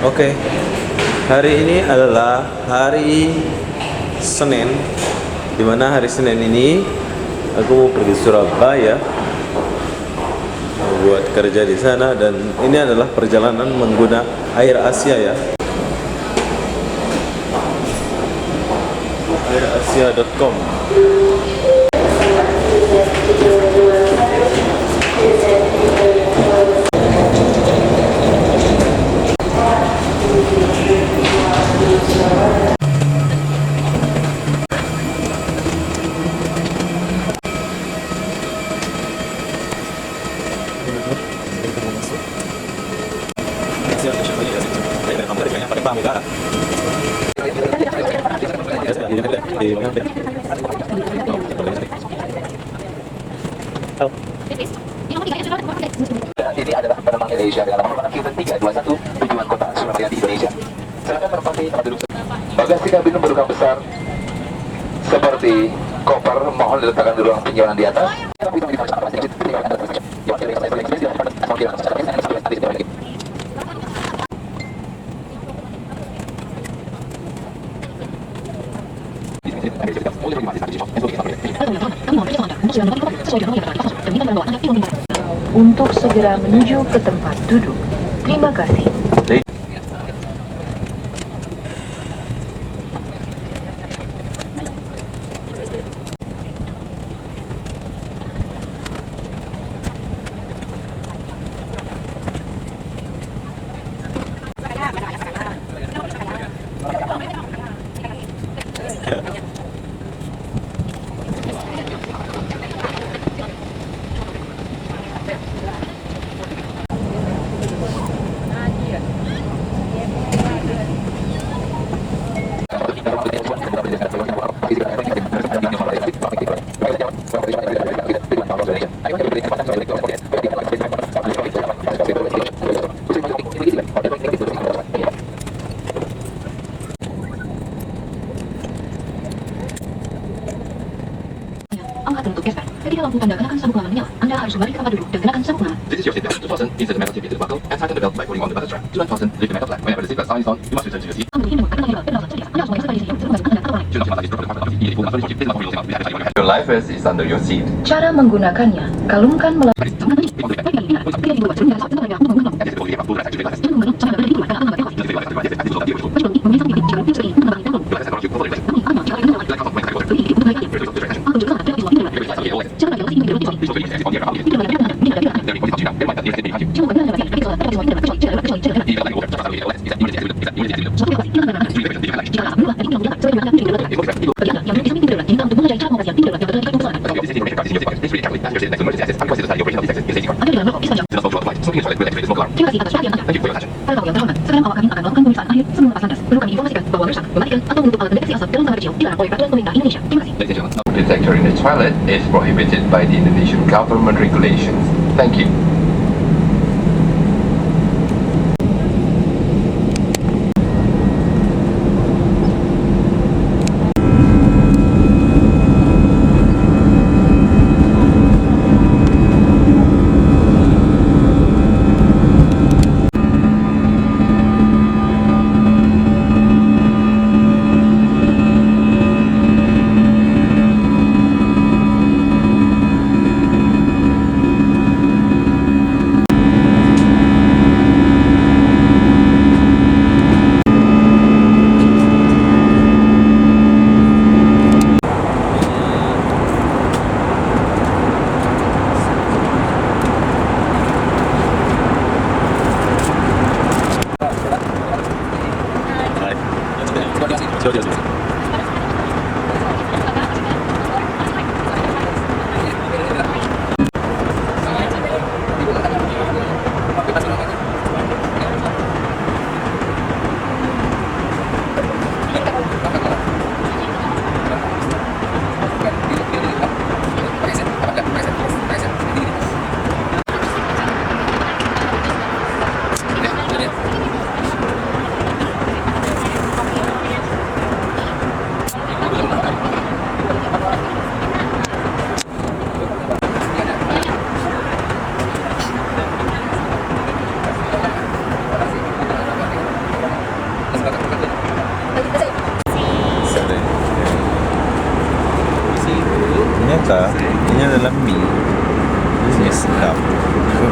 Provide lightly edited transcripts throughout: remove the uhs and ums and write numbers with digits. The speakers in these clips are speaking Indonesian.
Oke, hari ini adalah hari Senin, dimana hari Senin ini aku mau pergi Surabaya buat kerja di sana, dan ini adalah perjalanan menggunakan Air Asia ya. airasia.com. Ini adalah penerbangan Malaysia dengan nomor penerbangan QT321 tujuan kota Surabaya di Indonesia. Silakan menempati tempat duduk. Bagasi kabin berukuran besar seperti koper mohon diletakkan di ruang penyimpanan di atas. Untuk segera menuju ke tempat duduk. Terima kasih. Angkat untuk gesper. Ketika lampu tanda kenakan sabuk pengaman menyala, Anda harus kembali ke tempat duduk dan kenakan sabuk pengaman. This is your seatbelt. To fasten, insert the metal tip into the buckle and tighten the belt by pulling on the buckle strap. To unfasten, lift the metal flap. Whenever the seatbelt sign is on, you must return to your seat. Your life vest is under your seat. Cara menggunakannya, kalungkan melalui Detector in the toilet is prohibited by the Indonesian government regulations. Thank you.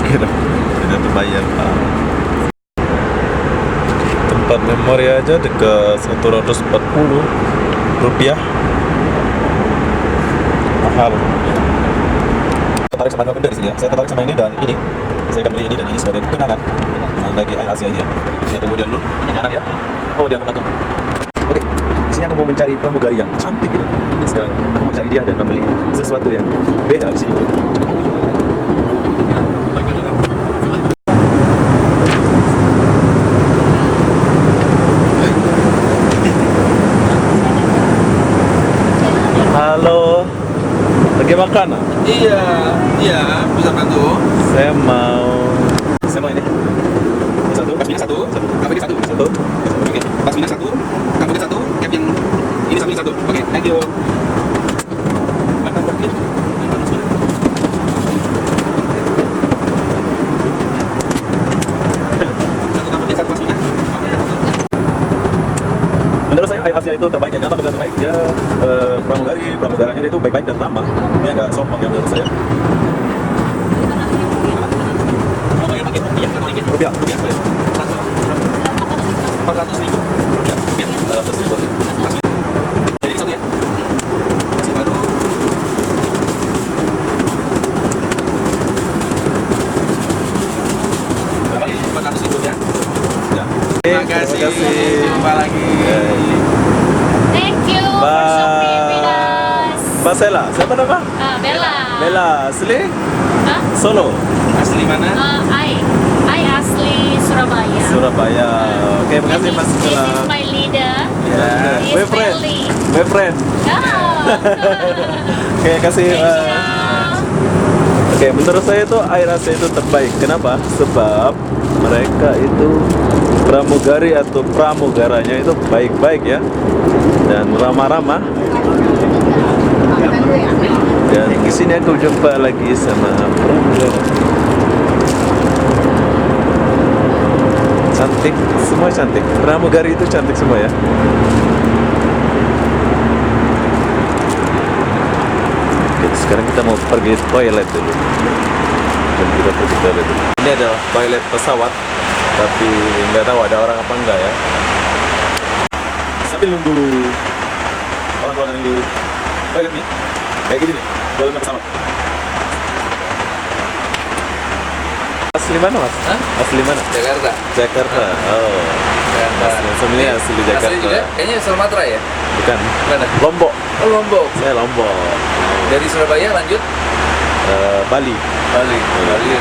kira tidak terbayar Pak. Tempat memori aja dekat 140 rupiah, mahal. Tertarik sama benda di sini ya. Saya tertarik sama ini dan ini. Saya akan beli ini dan ini sebagai kenangan bagi Air Asia ini ya. Saya tunggu dia dulu. Penyanyi ya. Oh dia menonton. Oke. Di sini aku mau mencari pramugari yang cantik gitu. Sekarang aku mau cari dia dan membeli sesuatu yang beda di sini. Halo. Lagi makan? Iya, iya, bisa bantu. Saya mau ini. Satu, Basmina satu, kamu ini satu. satu. Oke, basmina satu, kamu ini satu, cap yang ini sama ini satu. Oke, thank you. Makan kopi. Satu kamu ini satu basmina. Menurut saya Air Asia itu terbaik ya. Kenapa bisa terbaik? Dia pramugaranya itu baik-baik dan ramah. Dia nggak sombong ya menurut saya. Rupiah. 400.000. Ya, biar. Jadi satu ya. Masih baru. Berapa? 400.000 ya. Ya. Terima kasih. Jumpa lagi. Thank you for shopping with us. Mbak Sela, siapa nama? Bella. Bella, asli Hah? Solo, Asli mana? I asli Surabaya. Surabaya. Oke, makasih Mas This Bella. is my leader. Ya. He's Boyfriend. Melly. Boyfriend. Oh. Oke, kasih. Thank you. Oke, menurut saya itu Air Asia itu terbaik. Kenapa? Sebab mereka itu pramugari atau pramugaranya itu baik-baik ya, dan ramah-ramah. Dan di sini aku jumpa lagi sama pramugari. Cantik, semua cantik. Pramugari itu cantik semua ya. Oke, sekarang kita mau pergi toilet dulu. Dan kita pergi toilet dulu. Ini adalah toilet pesawat, tapi nggak tahu ada orang apa enggak ya. Sambil nunggu orang-orang di toilet nih, kayak gini nih, toilet pesawat. Asli mana Mas? Hah? Asli mana? Jakarta. Jakarta. Oh. Mas sebenarnya asli Jakarta. Asli juga? Kayaknya Sumatera ya? Bukan. Mana? Lombok. Oh, Lombok. Saya Lombok. Dari Surabaya lanjut Bali. Bali. Bali.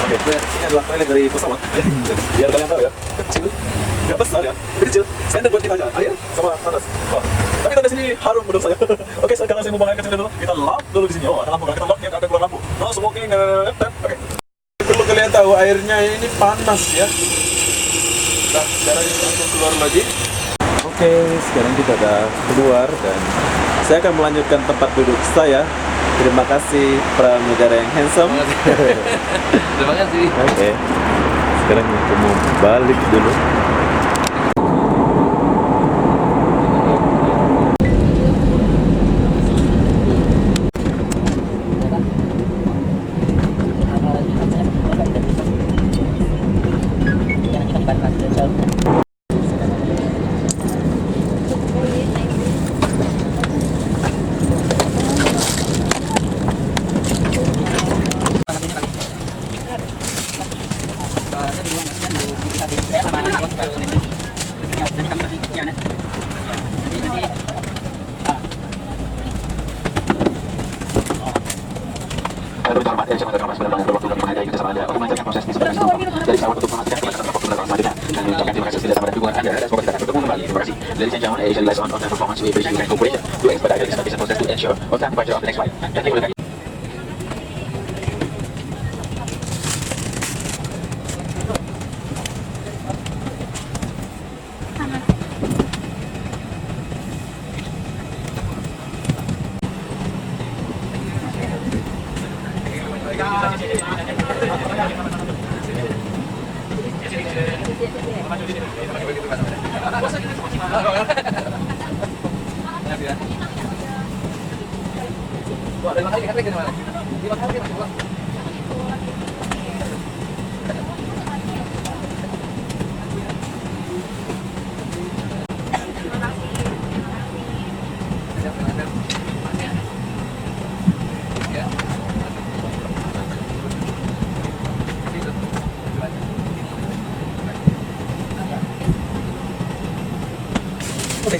Oke, ini adalah toilet dari pesawat. Biar kalian tahu ya, kecil, nggak besar ya, kecil. Standar buat kita aja, air sama panas. Oh. Tapi tanda sini harum menurut saya. Oke, sekarang saya mau buang air kecil dulu. Kita lap dulu di sini. Oh, ada lampu. Kita lock, kita keluar lampu. No smoking. Oke. Perlu kalian tahu airnya ini panas ya. Nah, sekarang kita langsung keluar lagi. Oke, sekarang kita udah keluar dan saya akan melanjutkan tempat duduk saya. Terima kasih pramugara yang handsome. Terima kasih. Oke, sekarang aku mau balik dulu. Kami hormat yang sangat terhormat sebenarnya waktu kami menghargai kerjasama Anda untuk melancarkan proses distribusi dari pesawat untuk memastikan pelaksanaan waktu penerbangan selanjutnya. Dan mengucapkan terima kasih kerjasama dan dukungan Anda dan semoga kita dapat bertemu kembali. Terima kasih. Ladies and gentlemen, Asia relies on time performance. We appreciate your cooperation to expedite the distribution process to ensure on time departure of the next flight. Thank you for the Oke,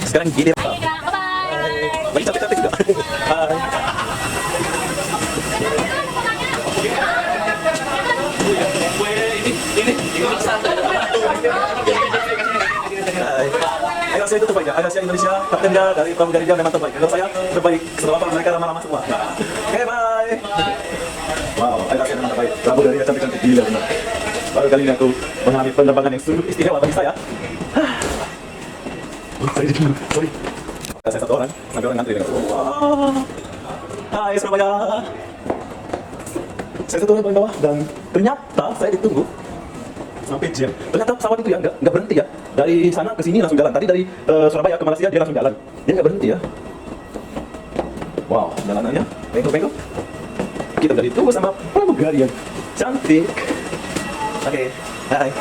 sekarang gini. Bye, Kak. Bye-bye. Lagi cantik-cantik juga. Hai. Hai. Ayo saya itu terbaik ya. Ada Asia Indonesia, kaptennya dari pramugari dia memang terbaik. Kalau saya terbaik, setelah apa mereka ramah-ramah semua. Oke, bye. Wow, Ayo Asia memang terbaik. Pramugari dia cantik-cantik gila benar. Baru kali ini aku mengalami penerbangan yang sungguh istimewa bagi saya. Saya jadi dulu, sorry. Saya satu orang, sampai orang ngantri dengan wah. Hai Surabaya. Saya satu orang paling bawah dan ternyata saya ditunggu sampai jam. Ternyata pesawat itu ya nggak berhenti ya. Dari sana ke sini langsung jalan. Tadi dari Surabaya ke Malaysia dia langsung jalan. Dia nggak berhenti ya. Wow, jalanannya bengkok-bengkok. Kita udah ditunggu sama pramugari yang cantik. Oke, hai.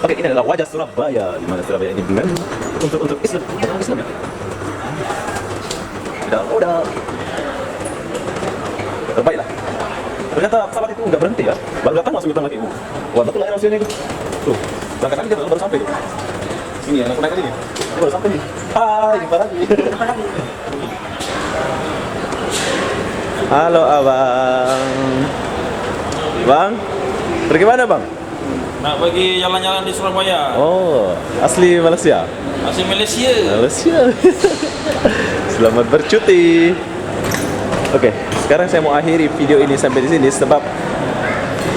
Oke, ini adalah wajah Surabaya. Di mana Surabaya ini memang untuk Islam, orang Islam ya. Udah. Terbaiklah. Ternyata pesawat itu nggak berhenti ya. Baru datang langsung datang lagi. Wah, betul lah Air ini. Tuh, berangkat lagi dia baru sampai. Ini yang aku naik tadi nih. Dia baru sampai nih. Hai, jumpa lagi. Halo abang. Bang, pergi mana bang? Nak pergi jalan-jalan di Surabaya. Oh, asli Malaysia? Asli Malaysia. Malaysia. Selamat bercuti. Oke, sekarang saya mau akhiri video ini sampai di sini sebab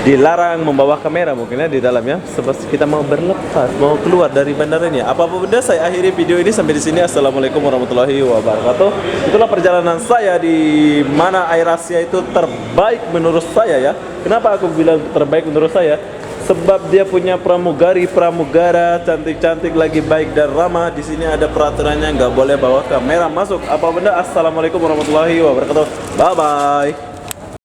dilarang membawa kamera mungkin ya di dalamnya sebab kita mau berlepas, mau keluar dari bandara ini. Apa-apa benda saya akhiri video ini sampai di sini. Assalamualaikum warahmatullahi wabarakatuh. Itulah perjalanan saya di mana AirAsia itu terbaik menurut saya ya. Kenapa aku bilang terbaik menurut saya? Sebab dia punya pramugara cantik-cantik lagi baik dan ramah. Di sini ada peraturannya nggak boleh bawa kamera masuk. Apa benda? Assalamualaikum warahmatullahi wabarakatuh. Bye bye.